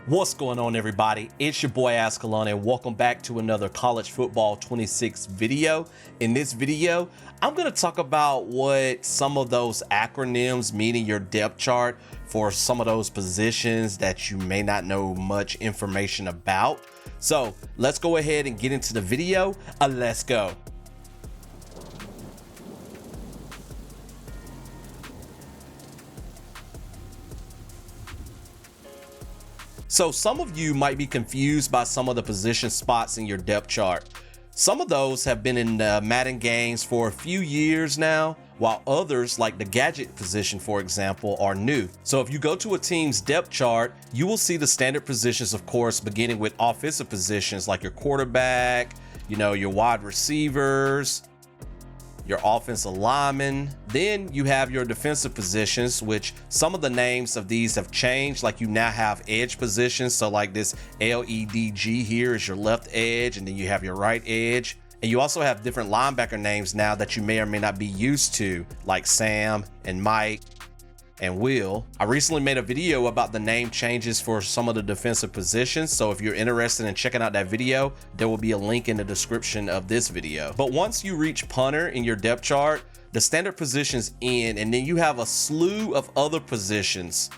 What's going on, everybody? It's your boy Azkhalon, and welcome back to another College Football 26 video. In this video, I'm going to talk about what some of those acronyms mean in your depth chart for some of those positions that you may not know much information about. So let's go ahead and get into the video. Let's go. So some of you might be confused by some of the position spots in your depth chart. Some of those have been in Madden games for a few years now, while others, like the gadget position, for example, are new. So if you go to a team's depth chart, you will see the standard positions, of course, beginning with offensive positions like your quarterback, your wide receivers, your offensive linemen. Then you have your defensive positions, which some of the names of these have changed. Like you now have edge positions. So like this LEDG here is your left edge, and then you have your right edge. And you also have different linebacker names now that you may or may not be used to, like Sam and Mike and Will. I recently made a video about the name changes for some of the defensive positions, so if you're interested in checking out that video, there will be a link in the description of this video. But once you reach punter in your depth chart, the standard positions end, and then you have a slew of other positions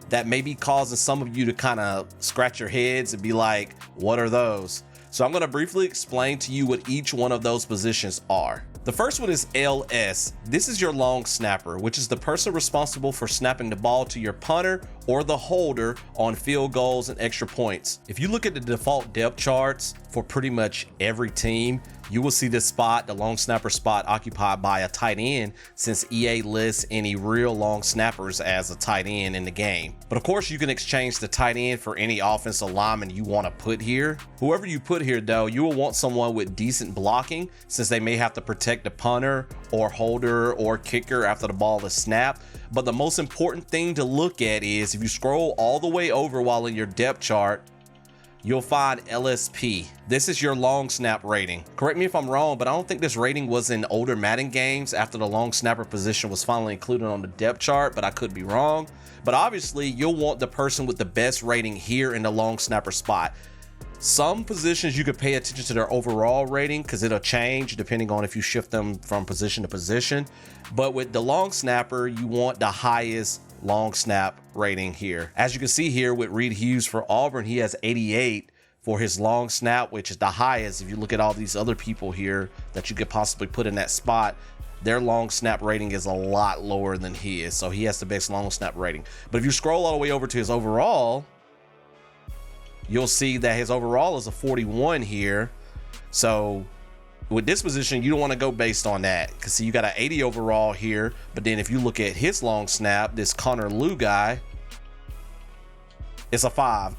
that may be causing some of you to kind of scratch your heads and be like, what are those? So I'm going to briefly explain to you what each one of those positions are. The first one is LS. This is your long snapper, which is the person responsible for snapping the ball to your punter or the holder on field goals and extra points. If you look at the default depth charts for pretty much every team, you will see this spot, the long snapper spot, occupied by a tight end, since EA lists any real long snappers as a tight end in the game. But of course, you can exchange the tight end for any offensive lineman you want to put here. Whoever you put here, though, you will want someone with decent blocking, since they may have to protect the punter or holder or kicker after the ball is snapped. But the most important thing to look at is if you scroll all the way over while in your depth chart, you'll find LSP. This is your long snap rating. Correct me if I'm wrong, but I don't think this rating was in older Madden games after the long snapper position was finally included on the depth chart, but I could be wrong. But obviously, you'll want the person with the best rating here in the long snapper spot. Some positions you could pay attention to their overall rating because it'll change depending on if you shift them from position to position. But with the long snapper, you want the highest long snap rating here. As you can see here with Reed Hughes for Auburn, he has 88 for his long snap, which is the highest. If you look at all these other people here that you could possibly put in that spot, their long snap rating is a lot lower than his. So he has the best long snap rating. But if you scroll all the way over to his overall, you'll see that his overall is a 41 here. So with this position, you don't want to go based on that, because see, you got an 80 overall here. But then if you look at his long snap, this Connor Liu guy, it's a 5.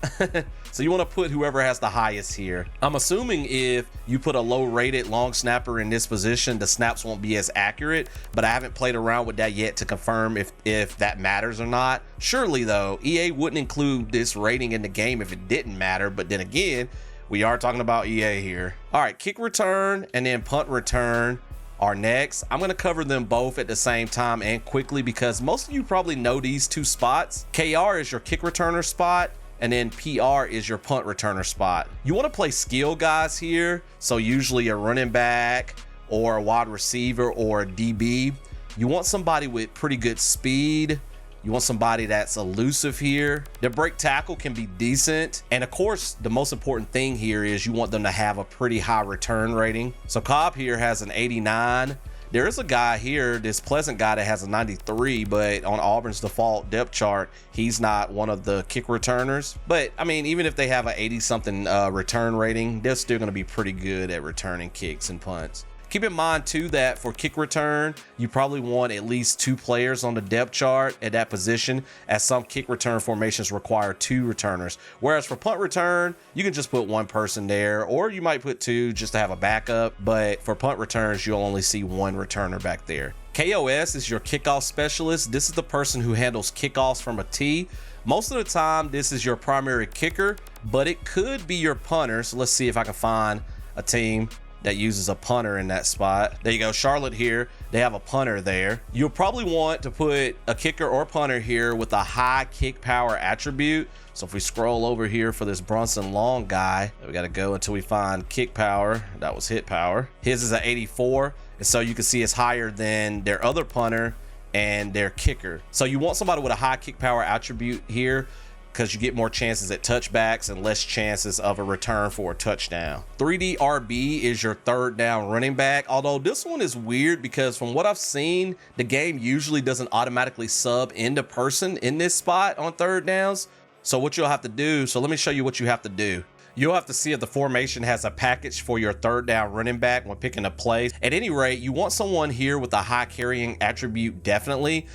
So you want to put whoever has the highest here. I'm assuming if you put a low rated long snapper in this position, the snaps won't be as accurate, but I haven't played around with that yet to confirm if that matters or not. Surely though, EA wouldn't include this rating in the game if it didn't matter, but then again, we are talking about EA here. All right, kick return and then punt return are next. I'm going to cover them both at the same time and quickly because most of you probably know these two spots. KR is your kick returner spot, and then PR is your punt returner spot. You want to play skill guys here, so usually a running back or a wide receiver or a DB. You want somebody with pretty good speed. You want somebody that's elusive here. Their break tackle can be decent. And of course, the most important thing here is you want them to have a pretty high return rating. So Cobb here has an 89. There is a guy here, this Pleasant guy, that has a 93, but on Auburn's default depth chart, he's not one of the kick returners. But I mean, even if they have an 80 something return rating, they're still gonna be pretty good at returning kicks and punts. Keep in mind too that for kick return, you probably want at least 2 players on the depth chart at that position, as some kick return formations require 2 returners. Whereas for punt return, you can just put 1 person there, or you might put 2 just to have a backup. But for punt returns, you'll only see 1 returner back there. KOS is your kickoff specialist. This is the person who handles kickoffs from a tee. Most of the time, this is your primary kicker, but it could be your punter. So let's see if I can find a team that uses a punter in that spot. There you go, Charlotte here. they have a punter there. You'll probably want to put a kicker or punter here with a high kick power attribute. So if we scroll over here for this Brunson Long guy, we got to go until we find kick power. That was hit power. His is an 84. And so you can see it's higher than their other punter and their kicker. So you want somebody with a high kick power attribute here, because you get more chances at touchbacks and less chances of a return for a touchdown. 3D RB is your third down running back, although this one is weird because from what I've seen, the game usually doesn't automatically sub into person in this spot on third downs. So what you'll have to do, so let me show you what you have to do. You'll have to see if the formation has a package for your third down running back when picking a play. At any rate, you want someone here with a high carrying attribute, definitely.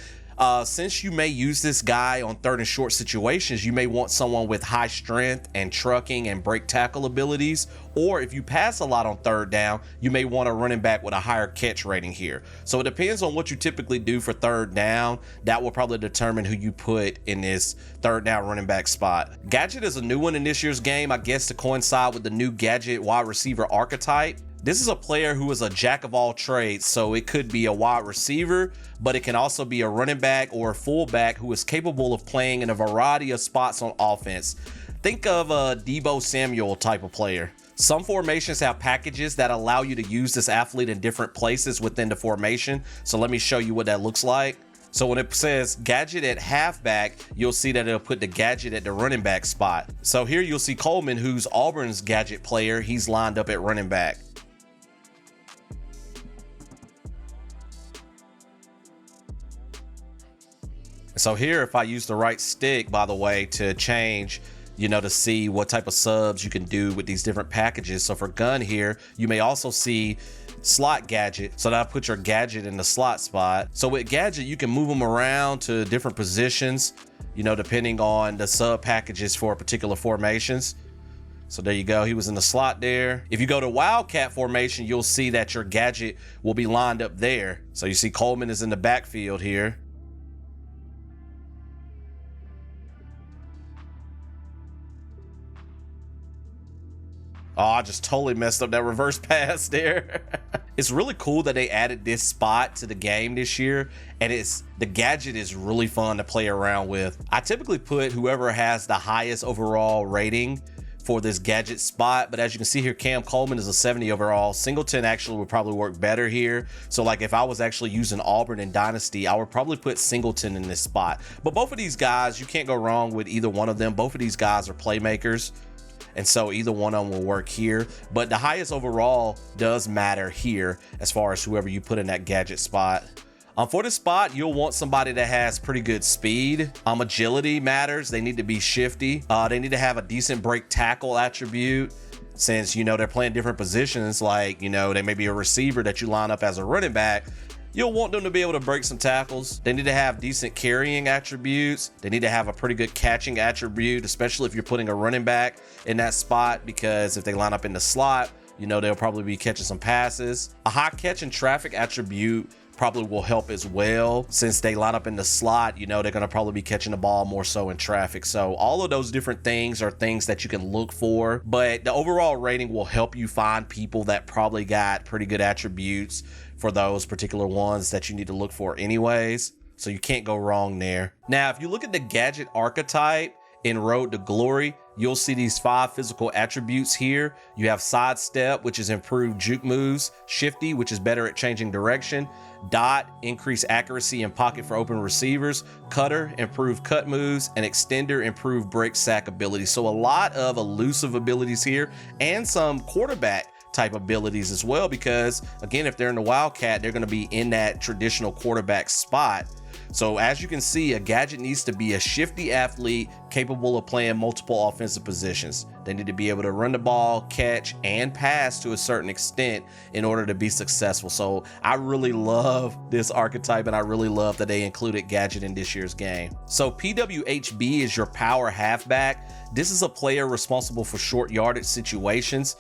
Since you may use this guy on third and short situations, you may want someone with high strength and trucking and break tackle abilities. Or if you pass a lot on third down, you may want a running back with a higher catch rating here. So it depends on what you typically do for third down. That will probably determine who you put in this third down running back spot. Gadget is a new one in this year's game, I guess, to coincide with the new gadget wide receiver archetype. This is a player who is a jack of all trades, so it could be a wide receiver, but it can also be a running back or a fullback who is capable of playing in a variety of spots on offense. Think of a Deebo Samuel type of player. Some formations have packages that allow you to use this athlete in different places within the formation, so let me show you what that looks like. So when it says gadget at halfback, you'll see that it'll put the gadget at the running back spot. So here you'll see Coleman, who's Auburn's gadget player. He's lined up at running back. So here, if I use the right stick, by the way, to change, to see what type of subs you can do with these different packages. So for gun here, you may also see slot gadget. So that'll put your gadget in the slot spot. So with gadget, you can move them around to different positions, depending on the sub packages for particular formations. So there you go. He was in the slot there. If you go to Wildcat formation, you'll see that your gadget will be lined up there. So you see Coleman is in the backfield here. Oh, I just totally messed up that reverse pass there. It's really cool that they added this spot to the game this year, and the gadget is really fun to play around with. I typically put whoever has the highest overall rating for this gadget spot, but as you can see here, Cam Coleman is a 70 overall. Singleton actually would probably work better here. So like if I was actually using Auburn in Dynasty, I would probably put Singleton in this spot. But both of these guys, you can't go wrong with either one of them. Both of these guys are playmakers, and so either one of them will work here. But the highest overall does matter here as far as whoever you put in that gadget spot. For this spot, you'll want somebody that has pretty good speed. Agility matters. They need to be shifty. They need to have a decent break tackle attribute. Since, they're playing different positions, like, they may be a receiver that you line up as a running back. You'll want them to be able to break some tackles. They need to have decent carrying attributes. They need to have a pretty good catching attribute, especially if you're putting a running back in that spot, because if they line up in the slot, they'll probably be catching some passes. A high catch and traffic attribute probably will help as well. Since they line up in the slot, they're going to probably be catching the ball more so in traffic. So all of those different things are things that you can look for, but the overall rating will help you find people that probably got pretty good attributes for those particular ones that you need to look for anyways. So you can't go wrong there. Now, if you look at the gadget archetype in Road to Glory, you'll see these 5 physical attributes here. You have sidestep, which is improved juke moves, shifty, which is better at changing direction, dot, increased accuracy in pocket for open receivers, cutter, improved cut moves, and extender, improved break sack ability. So a lot of elusive abilities here, and some quarterback type abilities as well, because again, if they're in the Wildcat, they're going to be in that traditional quarterback spot. So as you can see, a gadget needs to be a shifty athlete capable of playing multiple offensive positions. They need to be able to run the ball, catch, and pass to a certain extent in order to be successful. So I really love this archetype, and I really love that they included gadget in this year's game. So PWHB is your power halfback. This is a player responsible for short yardage situations.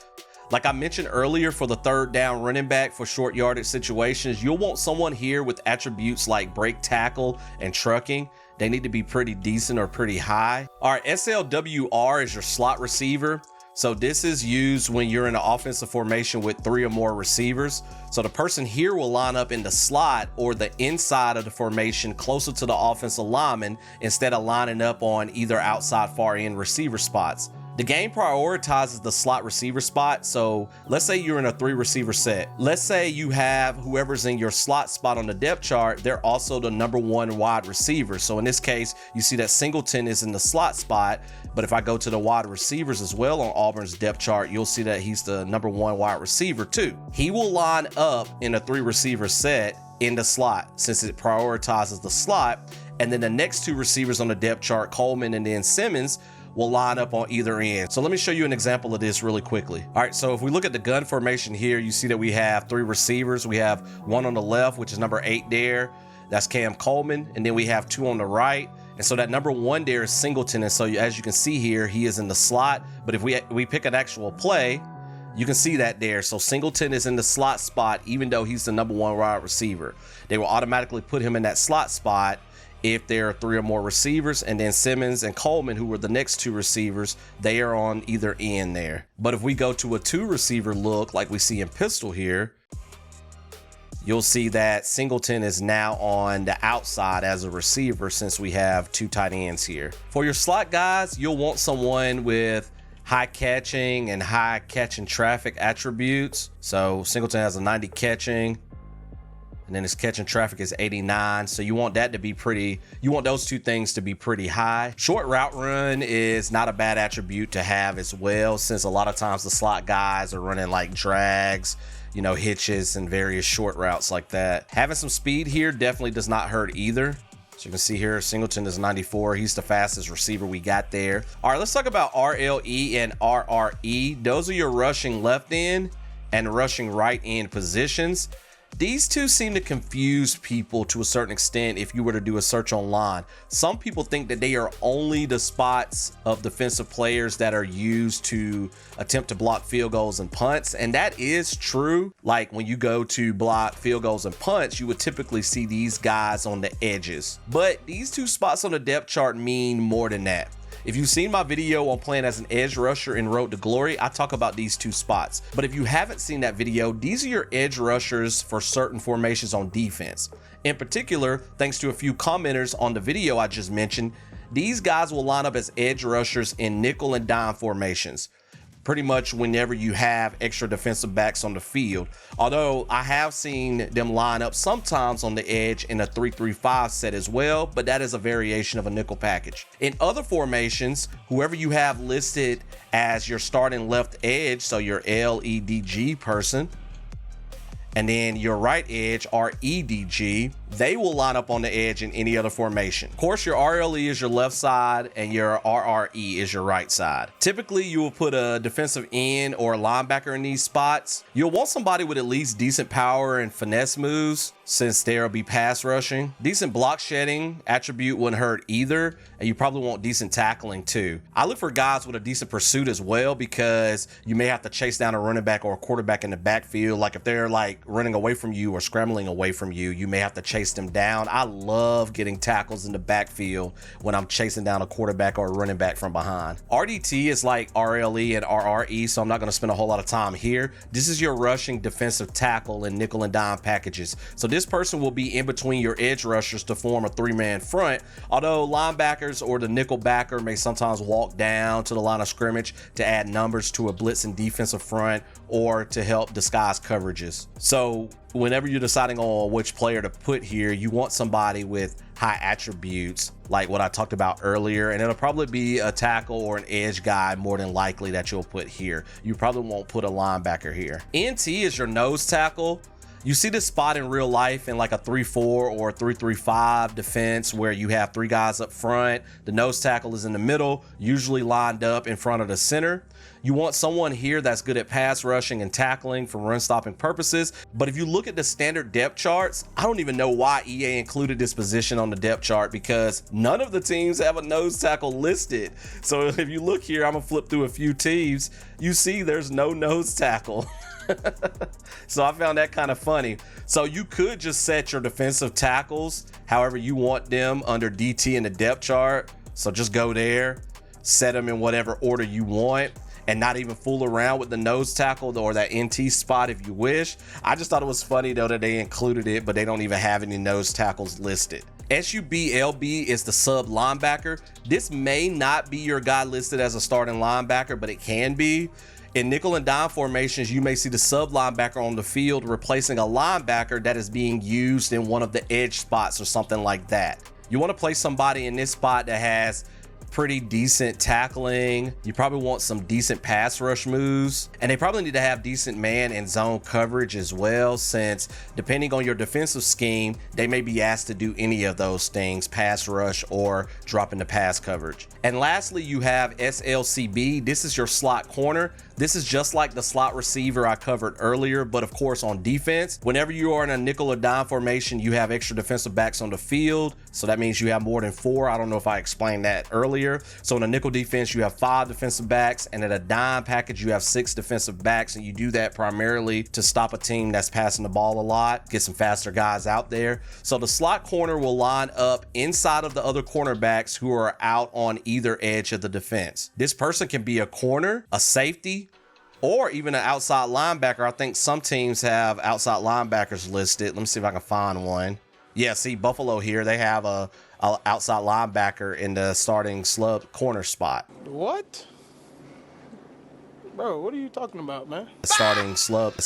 Like I mentioned earlier, for the third down running back for short yardage situations, you'll want someone here with attributes like break tackle and trucking. They need to be pretty decent or pretty high. Our SLWR is your slot receiver. So this is used when you're in an offensive formation with 3 or more receivers. So the person here will line up in the slot or the inside of the formation closer to the offensive lineman instead of lining up on either outside far end receiver spots. The game prioritizes the slot receiver spot. So let's say you're in a 3 receiver set. Let's say you have whoever's in your slot spot on the depth chart, they're also the number 1 wide receiver. So in this case, you see that Singleton is in the slot spot, but if I go to the wide receivers as well on Auburn's depth chart, you'll see that he's the number 1 wide receiver too. He will line up in a 3 receiver set in the slot since it prioritizes the slot. And then the next 2 receivers on the depth chart, Coleman and then Simmons, will line up on either end. So let me show you an example of this really quickly. All right, so if we look at the gun formation here, you see that we have 3 receivers. We have 1 on the left, which is number 8 there. That's Cam Coleman. And then we have 2 on the right. And so that number 1 there is Singleton. And so as you can see here, he is in the slot. But if we pick an actual play, you can see that there. So Singleton is in the slot spot, even though he's the number 1 wide receiver. They will automatically put him in that slot spot if there are 3 or more receivers, and then Simmons and Coleman, who were the next 2 receivers, they are on either end there. But if we go to a 2 receiver look like we see in pistol here, you'll see that Singleton is now on the outside as a receiver since we have 2 tight ends here. For your slot guys, you'll want someone with high catching and high catching traffic attributes. So Singleton has a 90 catching, and then his catching traffic is 89. So you want that to be pretty, you want those 2 things to be pretty high. Short route run is not a bad attribute to have as well, since a lot of times the slot guys are running like drags, you know, hitches and various short routes like that. Having some speed here definitely does not hurt either. So you can see here, Singleton is 94. He's the fastest receiver we got there. All right, let's talk about RLE and RRE. Those are your rushing left end and rushing right end positions. These 2 seem to confuse people to a certain extent if you were to do a search online. Some people think that they are only the spots of defensive players that are used to attempt to block field goals and punts, and that is true. Like when you go to block field goals and punts, you would typically see these guys on the edges. But these 2 spots on the depth chart mean more than that. If you've seen my video on playing as an edge rusher in Road to Glory, I talk about these 2 spots. But if you haven't seen that video, these are your edge rushers for certain formations on defense. In particular, thanks to a few commenters on the video I just mentioned, these guys will line up as edge rushers in nickel and dime formations. Pretty much whenever you have extra defensive backs on the field. Although I have seen them line up sometimes on the edge in a 3-3-5 set as well, but that is a variation of a nickel package. In other formations, whoever you have listed as your starting left edge, so your LEDG person, and then your right edge, REDG, they will line up on the edge in any other formation. Of course, your RLE is your left side and your RRE is your right side. Typically, you will put a defensive end or a linebacker in these spots. You'll want somebody with at least decent power and finesse moves, since there'll be pass rushing. Decent block shedding attribute wouldn't hurt either, and you probably want decent tackling too. I look for guys with a decent pursuit as well, because you may have to chase down a running back or a quarterback in the backfield. Like if they're like running away from you or scrambling away from you, you may have to chase them down. I love getting tackles in the backfield when I'm chasing down a quarterback or a running back from behind. RDT is like RLE and RRE, so I'm not going to spend a whole lot of time here. This is your rushing defensive tackle in nickel and dime packages. So this person will be in between your edge rushers to form a 3-man front, although linebackers or the nickel backer may sometimes walk down to the line of scrimmage to add numbers to a blitzing defensive front or to help disguise coverages. So whenever you're deciding on which player to put here, you want somebody with high attributes like what I talked about earlier, and it'll probably be a tackle or an edge guy more than likely that you'll put here. You probably won't put a linebacker here. NT is your nose tackle. You see this spot in real life in like a 3-4 or a 3-3-5 defense where you have 3 guys up front. The nose tackle is in the middle, usually lined up in front of the center. You want someone here that's good at pass rushing and tackling for run stopping purposes. But if you look at the standard depth charts, I don't even know why EA included this position on the depth chart, because none of the teams have a nose tackle listed. So if you look here, I'm gonna flip through a few teams, you see there's no nose tackle. So I found that kind of funny. So you could just set your defensive tackles however you want them under DT in the depth chart. So just go there, set them in whatever order you want and not even fool around with the nose tackle or that NT spot if you wish. I just thought it was funny though that they included it, but they don't even have any nose tackles listed. SUBLB is the sub linebacker. This may not be your guy listed as a starting linebacker, but it can be. In nickel and dime formations, you may see the sub linebacker on the field replacing a linebacker that is being used in one of the edge spots or something like that. You want to place somebody in this spot that has pretty decent tackling. You probably want some decent pass rush moves, and they probably need to have decent man and zone coverage as well, since depending on your defensive scheme, they may be asked to do any of those things, pass rush or drop into pass coverage. And lastly, you have SLCB. This is your slot corner. This is just like the slot receiver I covered earlier, but of course on defense. Whenever you are in a nickel or dime formation, you have extra defensive backs on the field. So that means you have more than 4. I don't know if I explained that earlier. So in a nickel defense, you have 5 defensive backs, and in a dime package, you have 6 defensive backs. And you do that primarily to stop a team that's passing the ball a lot, get some faster guys out there. So the slot corner will line up inside of the other cornerbacks who are out on either edge of the defense. This person can be a corner, a safety, or even an outside linebacker. I think some teams have outside linebackers listed. Let me see if I can find one. Yeah, see Buffalo here, they have a outside linebacker in the starting slub corner spot. What? Bro, what are you talking about, man? Starting slub.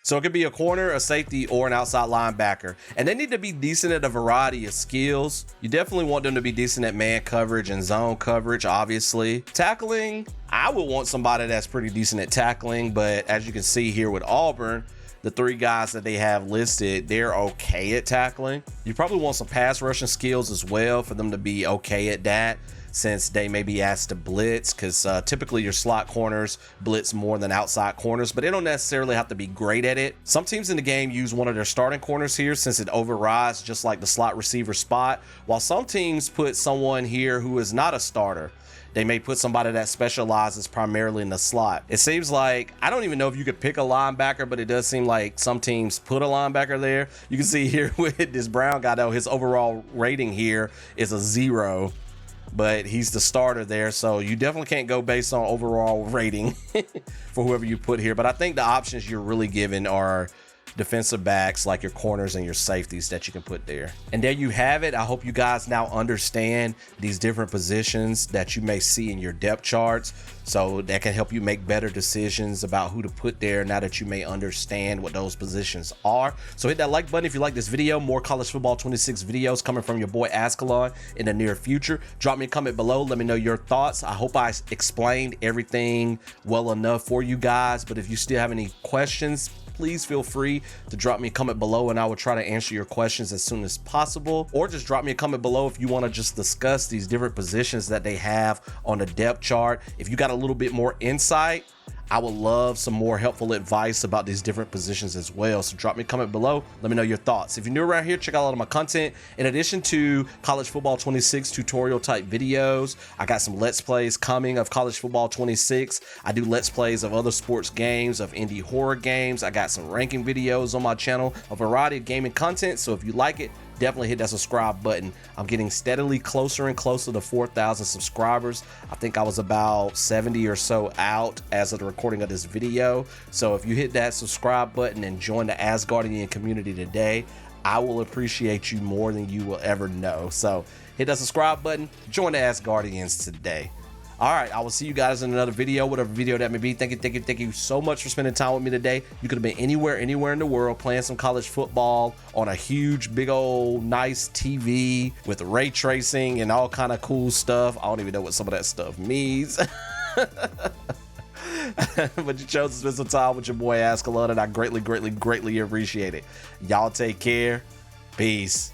So it could be a corner, a safety, or an outside linebacker. And they need to be decent at a variety of skills. You definitely want them to be decent at man coverage and zone coverage, obviously. Tackling, I would want somebody that's pretty decent at tackling, but as you can see here with Auburn, the 3 guys that they have listed, they're okay at tackling. You probably want some pass rushing skills as well for them to be okay at that, since they may be asked to blitz, because typically your slot corners blitz more than outside corners, but they don't necessarily have to be great at it. Some teams in the game use one of their starting corners here since it overrides just like the slot receiver spot, while some teams put someone here who is not a starter. They may put somebody that specializes primarily in the slot. It seems like, I don't even know if you could pick a linebacker, but it does seem like some teams put a linebacker there. You can see here with this Brown guy though, his overall rating here is a 0. But he's the starter there, so you definitely can't go based on overall rating for whoever you put here. But I think the options you're really given are defensive backs like your corners and your safeties that you can put there. And there you have it. I hope you guys now understand these different positions that you may see in your depth charts, so that can help you make better decisions about who to put there now that you may understand what those positions are. So hit that like button if you like this video. More College Football 26 videos coming from your boy Azkhalon in the near future. Drop me a comment below, let me know your thoughts. I hope I explained everything well enough for you guys, but if you still have any questions, please feel free to drop me a comment below and I will try to answer your questions as soon as possible. Or just drop me a comment below if you want to just discuss these different positions that they have on the depth chart. If you got a little bit more insight, I would love some more helpful advice about these different positions as well. So drop me a comment below. Let me know your thoughts. If you're new around here, check out a lot of my content. In addition to College Football 26 tutorial type videos, I got some Let's Plays coming of College Football 26. I do Let's Plays of other sports games, of indie horror games. I got some ranking videos on my channel, a variety of gaming content. So if you like it, definitely hit that subscribe button. I'm getting steadily closer and closer to 4,000 subscribers. I think I was about 70 or so out as of the recording of this video. So if you hit that subscribe button and join the Asgardian community today, I will appreciate you more than you will ever know. So hit that subscribe button, join the Asgardians today. All right, I will see you guys in another video, whatever video that may be. Thank you so much for spending time with me today. You could have been anywhere in the world playing some college football on a huge, big old, nice TV with ray tracing and all kind of cool stuff. I don't even know what some of that stuff means. But you chose to spend some time with your boy Azkhalon, and I greatly appreciate it. Y'all take care. Peace.